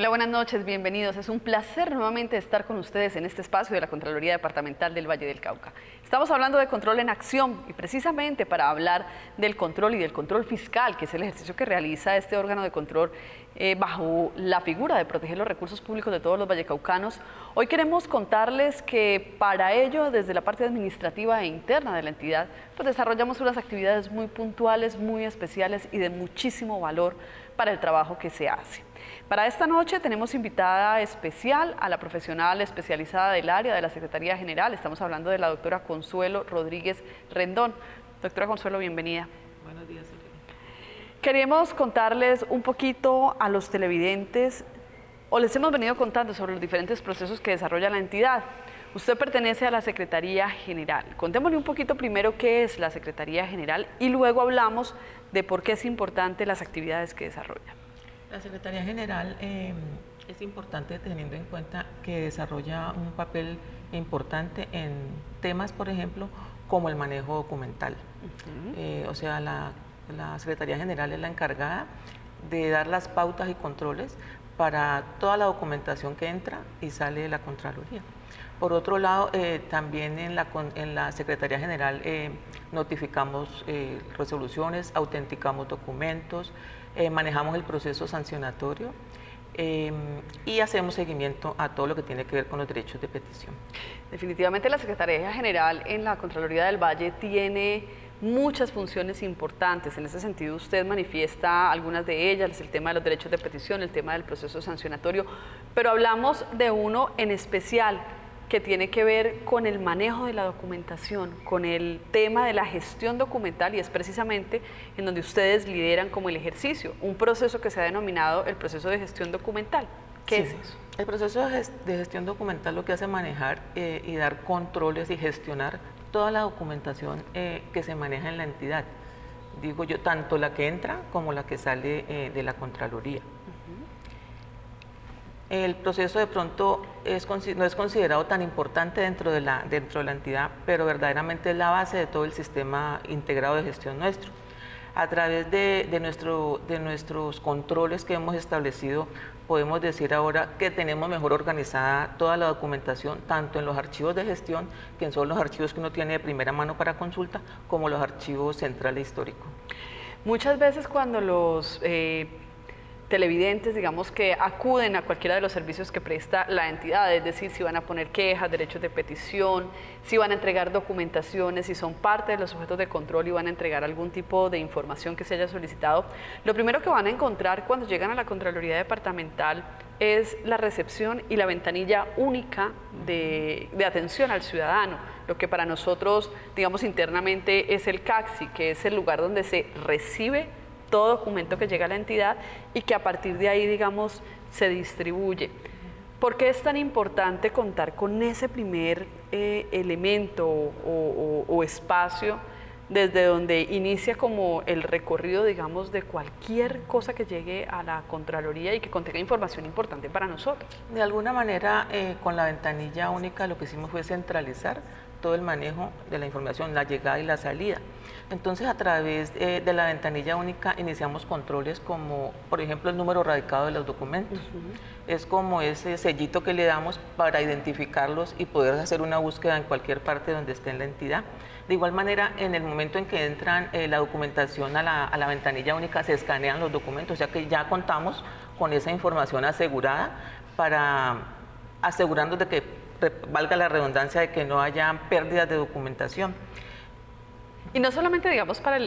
Buenas noches, bienvenidos. Es un placer nuevamente estar con ustedes en este espacio de la Contraloría Departamental del Valle del Cauca. Estamos hablando de control en acción y precisamente para hablar del control y del control fiscal, que es el ejercicio que realiza este órgano de control bajo la figura de proteger los recursos públicos de todos los vallecaucanos, hoy queremos contarles que para ello, desde la parte administrativa e interna de la entidad, pues desarrollamos unas actividades muy puntuales, muy especiales y de muchísimo valor para el trabajo que se hace. Para esta noche tenemos invitada especial a la profesional especializada del área de la Secretaría General. Estamos hablando de la doctora Consuelo Rodríguez Rendón. Doctora Consuelo, bienvenida. Buenos días, Elena. Queríamos contarles un poquito a los televidentes, o les hemos venido contando sobre los diferentes procesos que desarrolla la entidad. Usted pertenece a la Secretaría General. Contémosle un poquito primero qué es la Secretaría General y luego hablamos de por qué es importante las actividades que desarrolla. La Secretaría General es importante teniendo en cuenta que desarrolla un papel importante en temas, por ejemplo, como el manejo documental. O sea, la Secretaría General es la encargada de dar las pautas y controles para toda la documentación que entra y sale de la Contraloría. Por otro lado, también en la Secretaría General notificamos resoluciones, autenticamos documentos, manejamos el proceso sancionatorio y hacemos seguimiento a todo lo que tiene que ver con los derechos de petición. Definitivamente la Secretaría General en la Contraloría del Valle tiene muchas funciones importantes. En ese sentido, usted manifiesta algunas de ellas, el tema de los derechos de petición, el tema del proceso sancionatorio, pero hablamos de uno en especial que tiene que ver con el manejo de la documentación, con el tema de la gestión documental, y es precisamente en donde ustedes lideran como el ejercicio, un proceso que se ha denominado el proceso de gestión documental. ¿Qué es eso? El proceso de gestión documental lo que hace es manejar y dar controles y gestionar toda la documentación que se maneja en la entidad. Digo yo, tanto la que entra como la que sale de la Contraloría. El proceso de pronto no es considerado tan importante dentro de la entidad, pero verdaderamente es la base de todo el sistema integrado de gestión nuestro. A través de nuestros controles que hemos establecido, podemos decir ahora que tenemos mejor organizada toda la documentación, tanto en los archivos de gestión, que son los archivos que uno tiene de primera mano para consulta, como los archivos central e histórico. Muchas veces cuando los televidentes, digamos, que acuden a cualquiera de los servicios que presta la entidad, es decir, si van a poner quejas, derechos de petición, si van a entregar documentaciones, si son parte de los sujetos de control y van a entregar algún tipo de información que se haya solicitado, lo primero que van a encontrar cuando llegan a la Contraloría Departamental es la recepción y la ventanilla única de atención al ciudadano, lo que para nosotros, digamos, internamente es el CACSI, que es el lugar donde se recibe todo documento que llega a la entidad y que a partir de ahí, digamos, se distribuye. ¿Por qué es tan importante contar con ese primer elemento o espacio desde donde inicia como el recorrido, digamos, de cualquier cosa que llegue a la Contraloría y que contenga información importante para nosotros? De alguna manera, con la ventanilla única lo que hicimos fue centralizar todo el manejo de la información, la llegada y la salida. Entonces, a través de la ventanilla única iniciamos controles como, por ejemplo, el número radicado de los documentos. Es como ese sellito que le damos para identificarlos y poder hacer una búsqueda en cualquier parte donde esté en la entidad. De igual manera, en el momento en que entran la documentación a la ventanilla única, se escanean los documentos, o sea que ya contamos con esa información asegurada para asegurarnos de que, valga la redundancia, de que no haya pérdidas de documentación. Y no solamente, digamos, para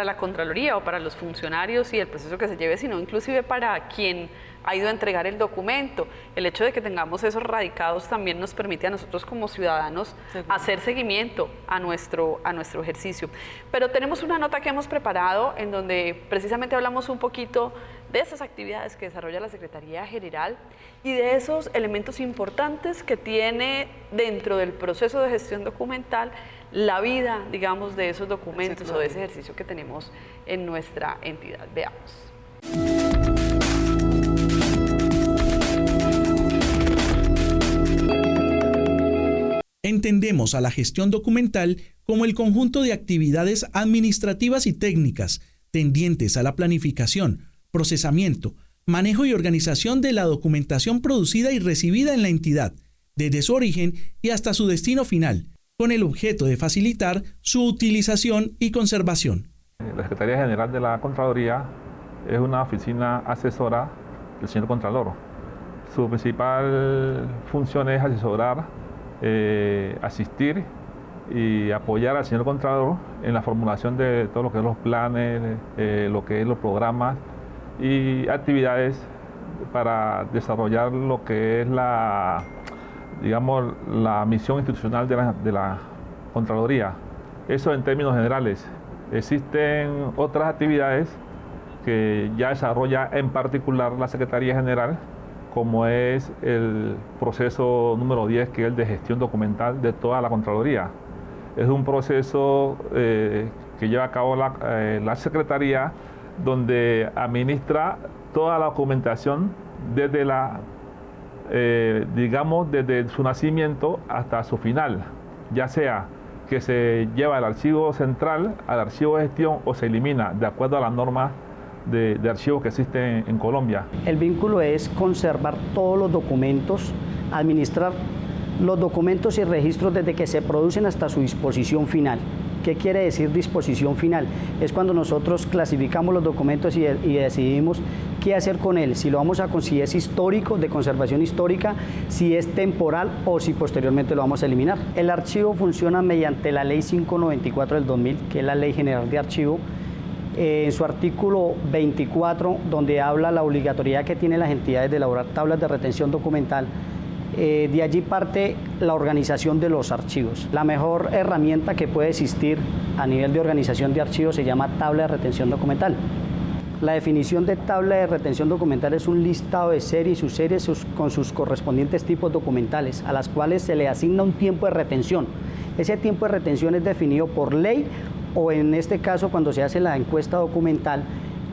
la Contraloría o para los funcionarios y el proceso que se lleve, sino inclusive para quien ha ido a entregar el documento. El hecho de que tengamos esos radicados también nos permite a nosotros como ciudadanos hacer seguimiento a nuestro ejercicio. Pero tenemos una nota que hemos preparado en donde precisamente hablamos un poquito de esas actividades que desarrolla la Secretaría General y de esos elementos importantes que tiene dentro del proceso de gestión documental la vida, digamos, de esos documentos o de ese ejercicio que tenemos en nuestra entidad. Veamos. Entendemos a la gestión documental como el conjunto de actividades administrativas y técnicas tendientes a la planificación, procesamiento, manejo y organización de la documentación producida y recibida en la entidad, desde su origen y hasta su destino final, con el objeto de facilitar su utilización y conservación. La Secretaría General de la Contraloría es una oficina asesora del señor Contralor. Su principal función es asesorar, asistir y apoyar al señor Contralor en la formulación de todo lo que es los planes, lo que es los programas y actividades para desarrollar lo que es la misión institucional de la Contraloría. Eso en términos generales. Existen otras actividades que ya desarrolla en particular la Secretaría General, como es el proceso número 10, que es el de gestión documental de toda la Contraloría. Es un proceso que lleva a cabo la Secretaría, donde administra toda la documentación desde desde su nacimiento hasta su final, ya sea que se lleva al archivo central, al archivo de gestión o se elimina de acuerdo a las normas de archivos que existen en Colombia. El vínculo es conservar todos los documentos, administrar los documentos y registros desde que se producen hasta su disposición final. ¿Qué quiere decir disposición final? Es cuando nosotros clasificamos los documentos y decidimos qué hacer con él, si si es histórico, de conservación histórica, si es temporal o si posteriormente lo vamos a eliminar. El archivo funciona mediante la Ley 594 del 2000, que es la Ley General de Archivo, en su artículo 24, donde habla la obligatoriedad que tienen las entidades de elaborar tablas de retención documental. De allí parte la organización de los archivos. La mejor herramienta que puede existir a nivel de organización de archivos se llama tabla de retención documental. La definición de tabla de retención documental es un listado de series y subseries con sus correspondientes tipos documentales, a las cuales se le asigna un tiempo de retención. Ese tiempo de retención es definido por ley o, en este caso, cuando se hace la encuesta documental,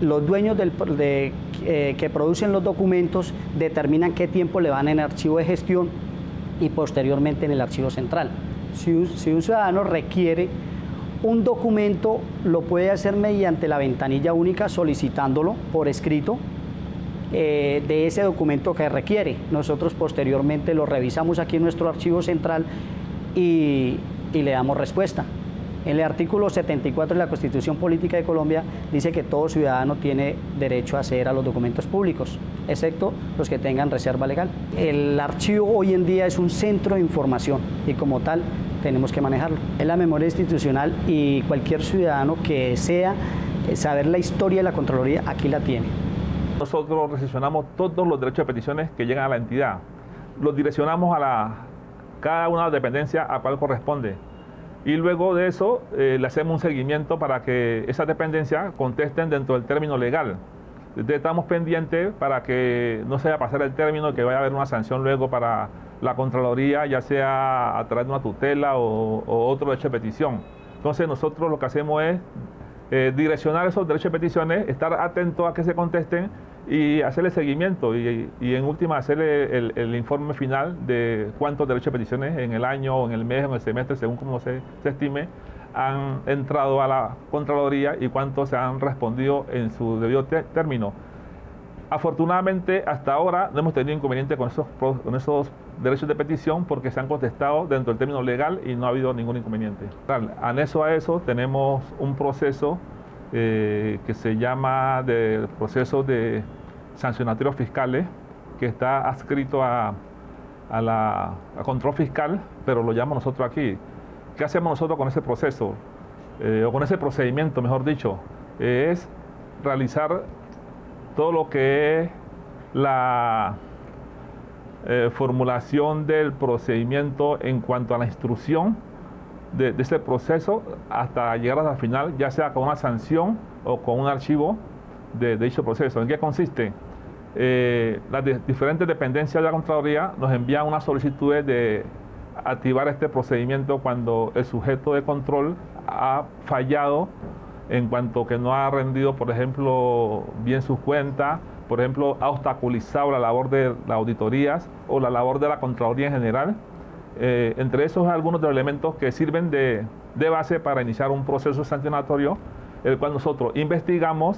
los dueños que producen los documentos determinan qué tiempo le van en el archivo de gestión y posteriormente en el archivo central. Si un ciudadano requiere un documento, lo puede hacer mediante la ventanilla única solicitándolo por escrito de ese documento que requiere. Nosotros posteriormente lo revisamos aquí en nuestro archivo central y le damos respuesta. En el artículo 74 de la Constitución Política de Colombia dice que todo ciudadano tiene derecho a acceder a los documentos públicos, excepto los que tengan reserva legal. El archivo hoy en día es un centro de información y como tal tenemos que manejarlo. Es la memoria institucional y cualquier ciudadano que desea saber la historia de la Contraloría aquí la tiene. Nosotros recepcionamos todos los derechos de peticiones que llegan a la entidad. Los direccionamos a cada una de las dependencias a cual corresponde. Y luego de eso le hacemos un seguimiento para que esas dependencias contesten dentro del término legal. Entonces, estamos pendientes para que no se vaya a pasar el término y que vaya a haber una sanción luego para la Contraloría, ya sea a través de una tutela o otro derecho de petición. Entonces nosotros lo que hacemos es direccionar esos derechos de peticiones, estar atentos a que se contesten y hacerle seguimiento y en última hacerle el informe final de cuántos derechos de peticiones en el año o en el mes o en el semestre, según como se estime, han entrado a la Contraloría y cuántos se han respondido en su debido término. Afortunadamente, hasta ahora no hemos tenido inconveniente con esos derechos de petición porque se han contestado dentro del término legal y no ha habido ningún inconveniente. Anexo a eso tenemos un proceso que se llama de proceso de sancionatorios fiscales, que está adscrito a control fiscal, pero lo llamamos nosotros aquí. ¿Qué hacemos nosotros con ese proceso? O con ese procedimiento, mejor dicho, es realizar todo lo que es la formulación del procedimiento en cuanto a la instrucción de ese proceso hasta llegar hasta el final, ya sea con una sanción o con un archivo de dicho proceso. ¿En qué consiste? Las diferentes dependencias de la Contraloría nos envían unas solicitudes de activar este procedimiento cuando el sujeto de control ha fallado en cuanto que no ha rendido, por ejemplo, bien sus cuentas, por ejemplo, ha obstaculizado la labor de las auditorías o la labor de la Contraloría en general. Entre esos algunos de los elementos que sirven de base para iniciar un proceso sancionatorio, el cual nosotros investigamos.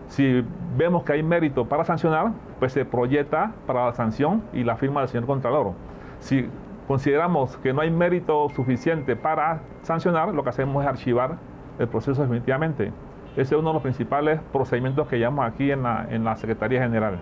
Si vemos que hay mérito para sancionar, pues se proyecta para la sanción y la firma del señor Contralor. Si consideramos que no hay mérito suficiente para sancionar, lo que hacemos es archivar el proceso definitivamente. Ese es uno de los principales procedimientos que llevamos aquí en la Secretaría General.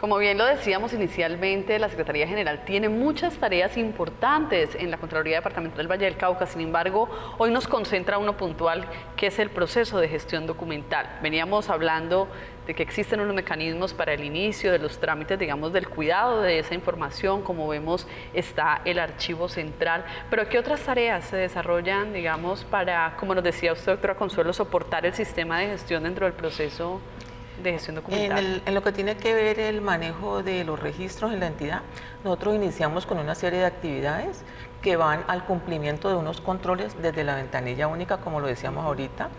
Como bien lo decíamos inicialmente, la Secretaría General tiene muchas tareas importantes en la Contraloría Departamental del Valle del Cauca. Sin embargo, hoy nos concentra uno puntual, que es el proceso de gestión documental. Veníamos hablando de que existen unos mecanismos para el inicio de los trámites, digamos, del cuidado de esa información. Como vemos, está el archivo central. Pero ¿qué otras tareas se desarrollan, digamos, para, como nos decía usted, doctora Consuelo, soportar el sistema de gestión dentro del proceso de gestión documental? En lo que tiene que ver el manejo de los registros en la entidad, nosotros iniciamos con una serie de actividades que van al cumplimiento de unos controles desde la ventanilla única, como lo decíamos ahorita.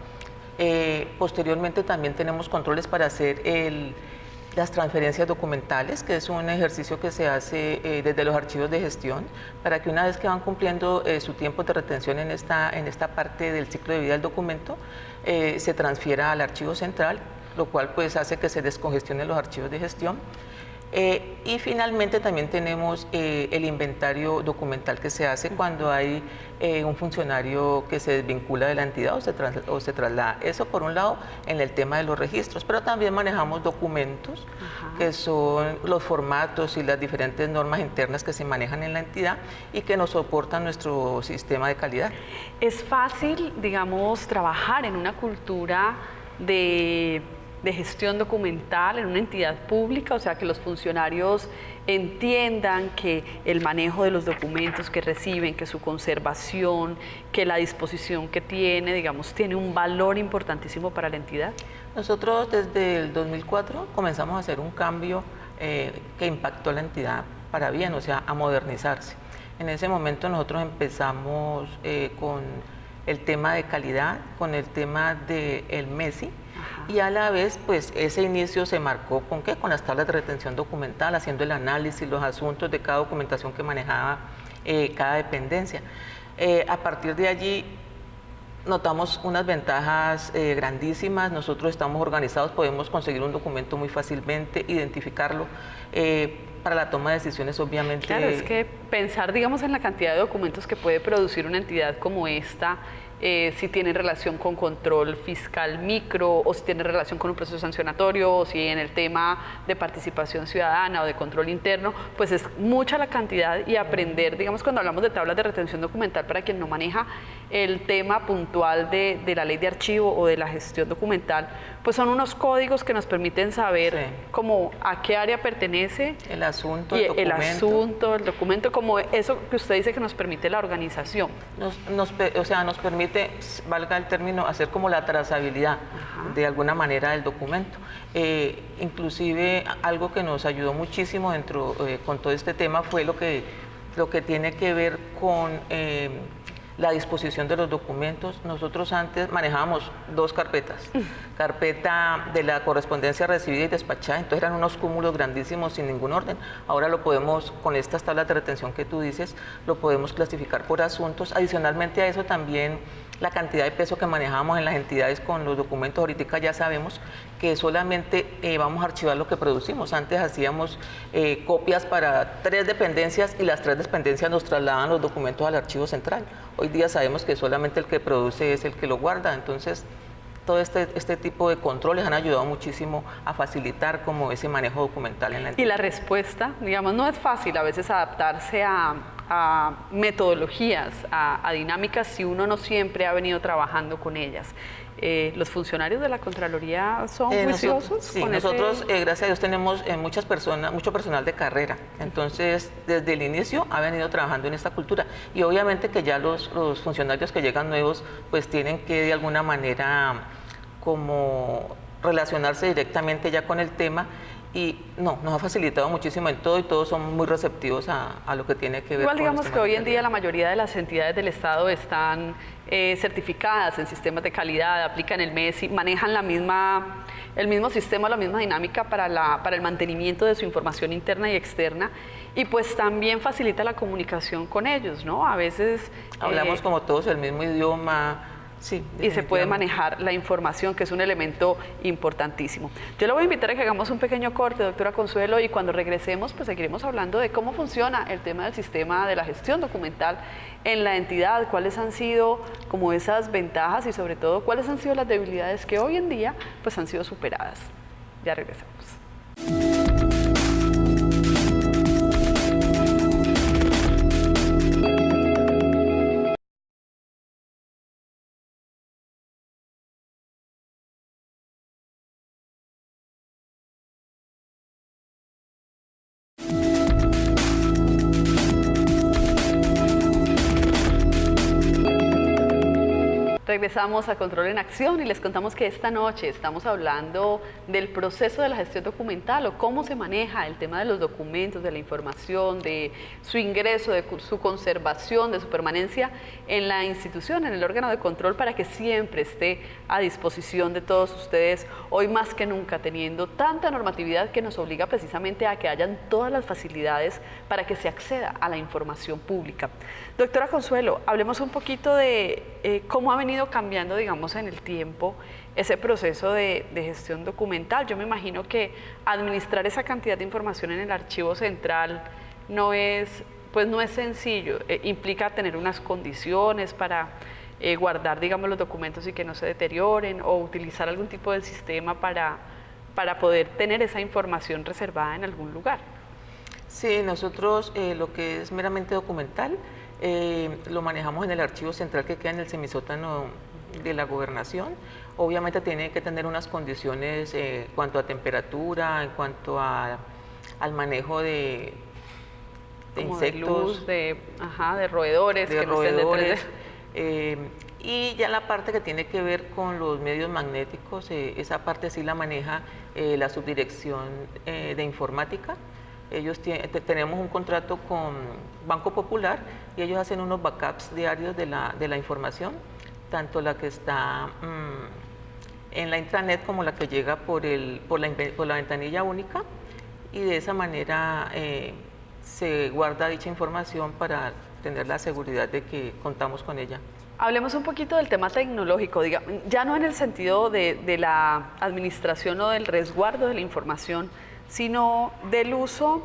Posteriormente también tenemos controles para hacer las transferencias documentales, que es un ejercicio que se hace desde los archivos de gestión, para que una vez que van cumpliendo su tiempo de retención en esta parte del ciclo de vida del documento, se transfiera al archivo central, lo cual pues hace que se descongestionen los archivos de gestión. Y finalmente también tenemos el inventario documental que se hace cuando hay un funcionario que se desvincula de la entidad o se traslada. Eso por un lado en el tema de los registros, pero también manejamos documentos que son los formatos y las diferentes normas internas que se manejan en la entidad y que nos soportan nuestro sistema de calidad. Es fácil, digamos, trabajar en una cultura de gestión documental en una entidad pública, o sea, que los funcionarios entiendan que el manejo de los documentos que reciben, que su conservación, que la disposición que tiene, digamos, tiene un valor importantísimo para la entidad. Nosotros desde el 2004 comenzamos a hacer un cambio que impactó a la entidad para bien, o sea, a modernizarse. En ese momento nosotros empezamos con el tema de calidad, con el tema del MESI, y a la vez, pues ese inicio se marcó ¿con qué? Con las tablas de retención documental, haciendo el análisis, los asuntos de cada documentación que manejaba cada dependencia. A partir de allí notamos unas ventajas grandísimas. Nosotros estamos organizados, podemos conseguir un documento muy fácilmente, identificarlo. Para la toma de decisiones, obviamente. Claro, es que pensar, digamos, en la cantidad de documentos que puede producir una entidad como esta, si tiene relación con control fiscal micro, o si tiene relación con un proceso sancionatorio, o si en el tema de participación ciudadana o de control interno, pues es mucha la cantidad. Y aprender, digamos, cuando hablamos de tablas de retención documental, para quien no maneja el tema puntual de la ley de archivo o de la gestión documental, pues son unos códigos que nos permiten saber como a qué área pertenece el asunto, el documento, como eso que usted dice que nos permite la organización. Nos permite, valga el término, hacer como la trazabilidad de alguna manera del documento. Inclusive algo que nos ayudó muchísimo con todo este tema fue lo que tiene que ver con la disposición de los documentos. Nosotros antes manejábamos dos carpetas, carpeta de la correspondencia recibida y despachada, entonces eran unos cúmulos grandísimos sin ningún orden. Ahora lo podemos, con estas tablas de retención que tú dices, lo podemos clasificar por asuntos. Adicionalmente a eso también la cantidad de peso que manejamos en las entidades con los documentos. Ahorita ya sabemos que solamente vamos a archivar lo que producimos. Antes hacíamos copias para 3 dependencias y las 3 dependencias nos trasladan los documentos al archivo central. Hoy día sabemos que solamente el que produce es el que lo guarda. Entonces, todo este tipo de controles han ayudado muchísimo a facilitar como ese manejo documental en la entidad. Y la respuesta, digamos, no es fácil a veces adaptarse a metodologías, a dinámicas, si uno no siempre ha venido trabajando con ellas. ¿Los funcionarios de la Contraloría son juiciosos? Sí, nosotros, gracias a Dios, tenemos mucho personal de carrera. Entonces, desde el inicio ha venido trabajando en esta cultura. Y obviamente que ya los funcionarios que llegan nuevos, pues tienen que de alguna manera como relacionarse directamente ya con el tema. Y no, nos ha facilitado muchísimo en todo y todos son muy receptivos a lo que tiene que ver Igual con digamos este que hoy en material. día la mayoría de las entidades del Estado están certificadas en sistemas de calidad, aplican el MESI, manejan el mismo sistema, la misma dinámica para el mantenimiento de su información interna y externa, y pues también facilita la comunicación con ellos, ¿no? A veces Hablamos como todos el mismo idioma. Sí, y se puede definitivamente. manejar la información, que es un elemento importantísimo. Yo le voy a invitar a que hagamos un pequeño corte, doctora Consuelo, y cuando regresemos, pues seguiremos hablando de cómo funciona el tema del sistema de la gestión documental en la entidad, cuáles han sido como esas ventajas y sobre todo cuáles han sido las debilidades que hoy en día pues han sido superadas. Ya regresamos. Regresamos a Control en Acción y les contamos que esta noche estamos hablando del proceso de la gestión documental o cómo se maneja el tema de los documentos, de la información, de su ingreso, de su conservación, de su permanencia en la institución, en el órgano de control, para que siempre esté a disposición de todos ustedes, hoy más que nunca teniendo tanta normatividad que nos obliga precisamente a que hayan todas las facilidades para que se acceda a la información pública. Doctora Consuelo, hablemos un poquito de cómo ha venido cambiando, digamos, en el tiempo ese proceso de gestión documental. Yo me imagino que administrar esa cantidad de información en el archivo central no es sencillo, implica tener unas condiciones para guardar, digamos, los documentos y que no se deterioren, o utilizar algún tipo de sistema para poder tener esa información reservada en algún lugar. Sí, nosotros lo que es meramente documental lo manejamos en el archivo central que queda en el semisótano de la gobernación. Obviamente tiene que tener unas condiciones en cuanto a temperatura, en cuanto al manejo de insectos, de luz, de roedores, que no estén roedores, y ya la parte que tiene que ver con los medios magnéticos, esa parte sí la maneja la subdirección de informática. Ellos tenemos un contrato con Banco Popular y ellos hacen unos backups diarios de la información, tanto la que está en la intranet como la que llega por la ventanilla única, y de esa manera se guarda dicha información para tener la seguridad de que contamos con ella. Hablemos un poquito del tema tecnológico, ya no en el sentido de la administración o del resguardo de la información, sino del uso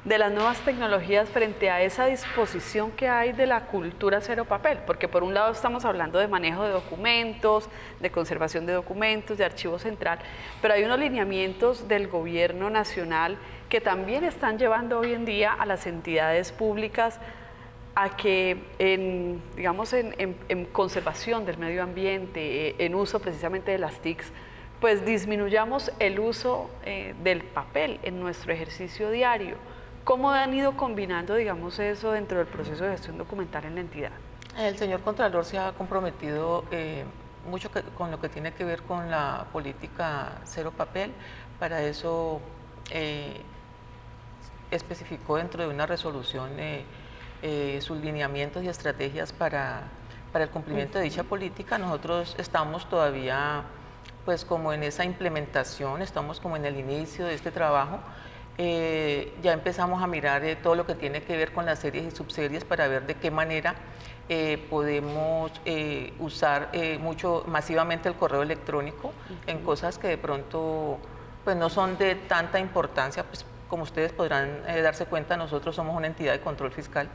de las nuevas tecnologías frente a esa disposición que hay de la cultura cero papel, porque por un lado estamos hablando de manejo de documentos, de conservación de documentos, de archivo central, pero hay unos lineamientos del gobierno nacional que también están llevando hoy en día a las entidades públicas a que en conservación del medio ambiente, en uso precisamente de las TICs, pues disminuyamos el uso del papel en nuestro ejercicio diario. ¿Cómo han ido combinando, digamos, eso dentro del proceso de gestión documental en la entidad? El señor Contralor se ha comprometido mucho con lo que tiene que ver con la política cero papel. Para eso especificó dentro de una resolución sus lineamientos y estrategias para el cumplimiento de dicha política. Nosotros estamos todavía pues como en esa implementación, estamos como en el inicio de este trabajo. Ya empezamos a mirar todo lo que tiene que ver con las series y subseries para ver de qué manera podemos usar mucho masivamente el correo electrónico en cosas que de pronto pues, no son de tanta importancia, pues como ustedes podrán darse cuenta, nosotros somos una entidad de control fiscal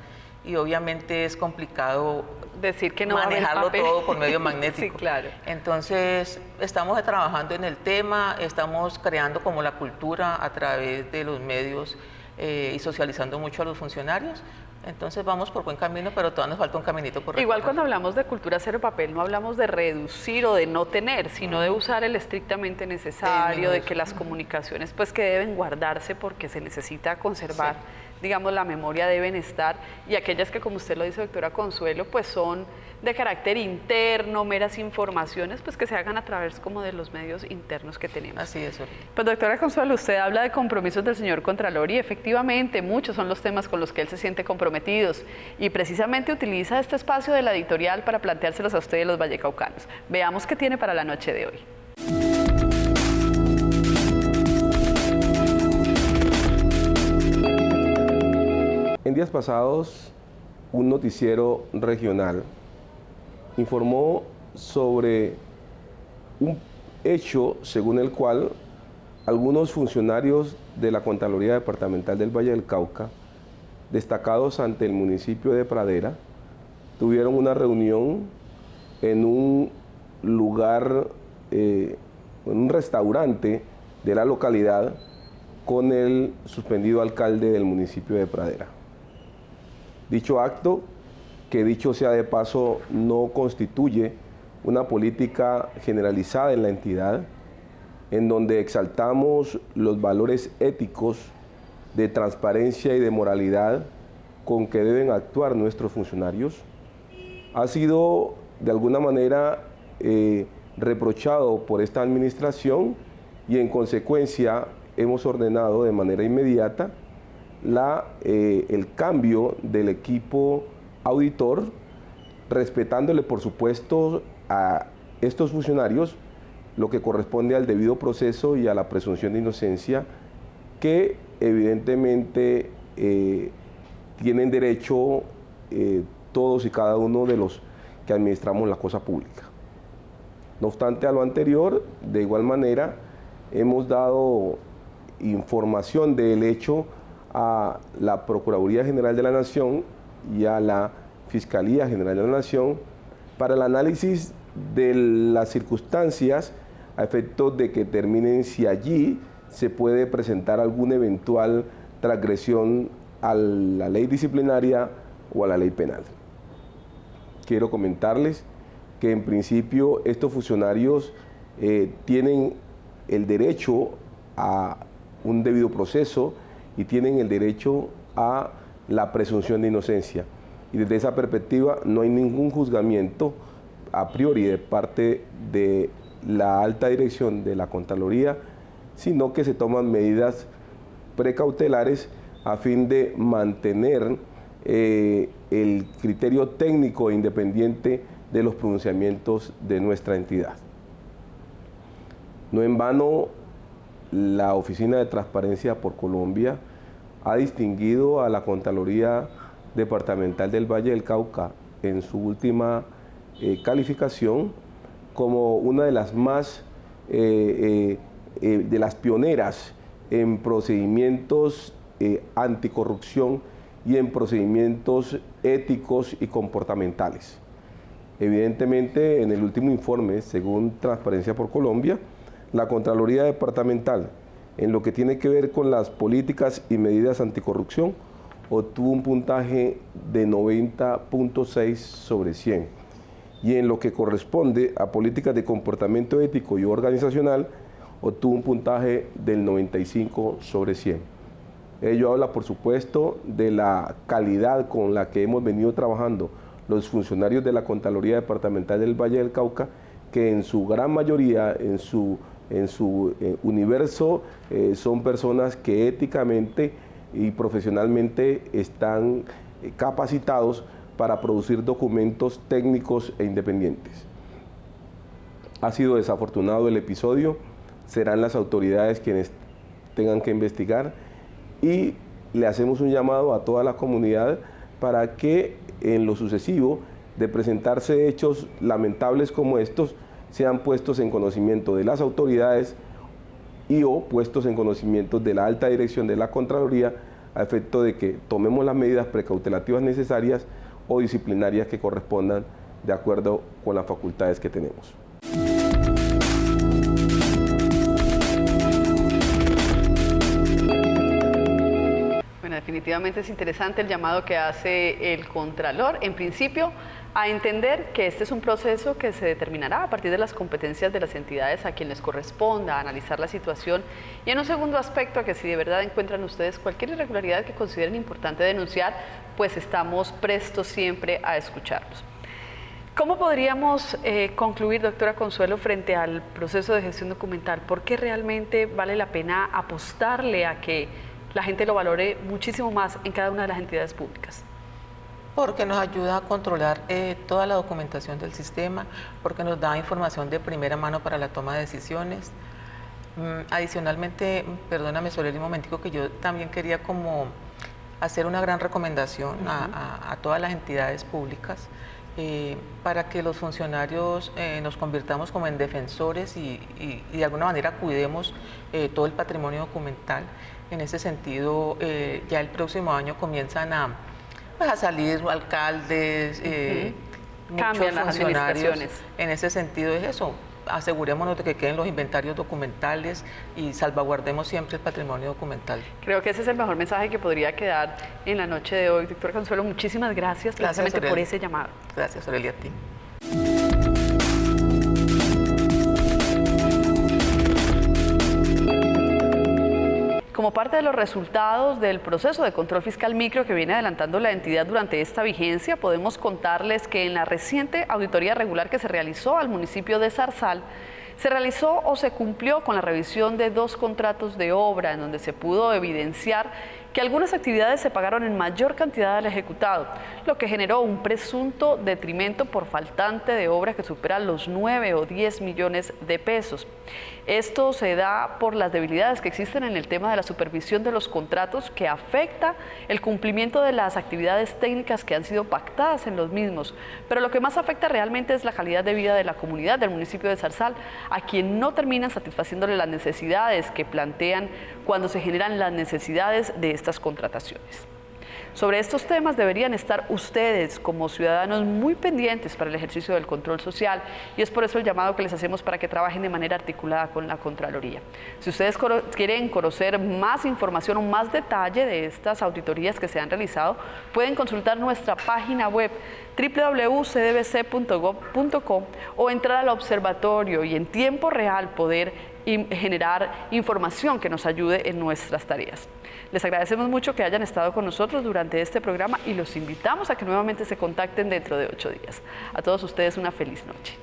y obviamente es complicado decir que no manejarlo todo por medio magnético. Sí, claro. Entonces, estamos trabajando en el tema, estamos creando como la cultura a través de los medios y socializando mucho a los funcionarios. Entonces vamos por buen camino, pero todavía nos falta un caminito por recorrer. Igual cuando hablamos de cultura cero papel, no hablamos de reducir o de no tener, sino de usar el estrictamente necesario, de que las comunicaciones pues que deben guardarse porque se necesita conservar, sí, digamos, la memoria deben estar, y aquellas que, como usted lo dice, doctora Consuelo, pues son de carácter interno, meras informaciones, pues que se hagan a través como de los medios internos que tenemos. Así es. Pues doctora Consuelo, usted habla de compromisos del señor Contralor y efectivamente muchos son los temas con los que él se siente comprometidos y precisamente utiliza este espacio de la editorial para planteárselos a ustedes los vallecaucanos. Veamos qué tiene para la noche de hoy. En días pasados, un noticiero regional informó sobre un hecho según el cual algunos funcionarios de la Contraloría Departamental del Valle del Cauca, destacados ante el municipio de Pradera, tuvieron una reunión en un lugar, en un restaurante de la localidad con el suspendido alcalde del municipio de Pradera. Dicho acto, que dicho sea de paso, no constituye una política generalizada en la entidad, en donde exaltamos los valores éticos de transparencia y de moralidad con que deben actuar nuestros funcionarios, ha sido de alguna manera reprochado por esta administración y en consecuencia hemos ordenado de manera inmediata el cambio del equipo auditor, respetándole por supuesto a estos funcionarios lo que corresponde al debido proceso y a la presunción de inocencia que evidentemente tienen derecho todos y cada uno de los que administramos la cosa pública. No obstante a lo anterior, de igual manera hemos dado información del hecho a la Procuraduría General de la Nación y a la Fiscalía General de la Nación para el análisis de las circunstancias a efecto de que determinen si allí se puede presentar alguna eventual transgresión a la ley disciplinaria o a la ley penal. Quiero comentarles que en principio estos funcionarios tienen el derecho a un debido proceso y tienen el derecho a la presunción de inocencia. Y desde esa perspectiva no hay ningún juzgamiento a priori de parte de la alta dirección de la Contraloría, sino que se toman medidas precautelares a fin de mantener el criterio técnico e independiente de los pronunciamientos de nuestra entidad. No en vano, la Oficina de Transparencia por Colombia ha distinguido a la Contraloría Departamental del Valle del Cauca en su última calificación como una de las más de las pioneras en procedimientos anticorrupción y en procedimientos éticos y comportamentales. Evidentemente, en el último informe, según Transparencia por Colombia, la Contraloría Departamental, en lo que tiene que ver con las políticas y medidas anticorrupción, obtuvo un puntaje de 90.6 sobre 100. Y en lo que corresponde a políticas de comportamiento ético y organizacional, obtuvo un puntaje del 95 sobre 100. Ello habla, por supuesto, de la calidad con la que hemos venido trabajando los funcionarios de la Contraloría Departamental del Valle del Cauca, que en su gran mayoría, en su universo, son personas que éticamente y profesionalmente están capacitados para producir documentos técnicos e independientes. Ha sido desafortunado el episodio, serán las autoridades quienes tengan que investigar y le hacemos un llamado a toda la comunidad para que en lo sucesivo de presentarse hechos lamentables como estos, sean puestos en conocimiento de las autoridades y o puestos en conocimiento de la alta dirección de la Contraloría, a efecto de que tomemos las medidas precautelativas necesarias o disciplinarias que correspondan de acuerdo con las facultades que tenemos. Bueno, definitivamente es interesante el llamado que hace el Contralor, en principio, a entender que este es un proceso que se determinará a partir de las competencias de las entidades a quienes corresponda, a analizar la situación, y en un segundo aspecto, a que si de verdad encuentran ustedes cualquier irregularidad que consideren importante denunciar, pues estamos prestos siempre a escucharlos. ¿Cómo podríamos concluir, doctora Consuelo, frente al proceso de gestión documental? ¿Por qué realmente vale la pena apostarle a que la gente lo valore muchísimo más en cada una de las entidades públicas? Porque nos ayuda a controlar toda la documentación del sistema, porque nos da información de primera mano para la toma de decisiones. Adicionalmente, perdóname Soreli un momentico, que yo también quería como hacer una gran recomendación a todas las entidades públicas para que los funcionarios nos convirtamos como en defensores y de alguna manera cuidemos todo el patrimonio documental. En ese sentido, ya el próximo año comienzan a salir alcaldes, muchos las funcionarios. administraciones. En ese sentido es eso, asegurémonos de que queden los inventarios documentales y salvaguardemos siempre el patrimonio documental. Creo que ese es el mejor mensaje que podría quedar en la noche de hoy. Doctora Consuelo, muchísimas gracias precisamente por ese llamado. Gracias, Aurelia, a ti. Como parte de los resultados del proceso de control fiscal micro que viene adelantando la entidad durante esta vigencia, podemos contarles que en la reciente auditoría regular que se realizó al municipio de Zarzal, se realizó o se cumplió con la revisión de 2 contratos de obra en donde se pudo evidenciar que algunas actividades se pagaron en mayor cantidad al ejecutado, lo que generó un presunto detrimento por faltante de obra que supera los 9 o 10 millones de pesos. Esto se da por las debilidades que existen en el tema de la supervisión de los contratos, que afecta el cumplimiento de las actividades técnicas que han sido pactadas en los mismos. Pero lo que más afecta realmente es la calidad de vida de la comunidad del municipio de Zarzal, a quien no terminan satisfaciéndole las necesidades que plantean cuando se generan las necesidades de estas contrataciones. Sobre estos temas deberían estar ustedes como ciudadanos muy pendientes para el ejercicio del control social, y es por eso el llamado que les hacemos para que trabajen de manera articulada con la Contraloría. Si ustedes quieren conocer más información o más detalle de estas auditorías que se han realizado, pueden consultar nuestra página web www.cdbc.gov.co o entrar al observatorio y en tiempo real poder generar información que nos ayude en nuestras tareas. Les agradecemos mucho que hayan estado con nosotros durante este programa y los invitamos a que nuevamente se contacten dentro de 8 días. A todos ustedes una feliz noche.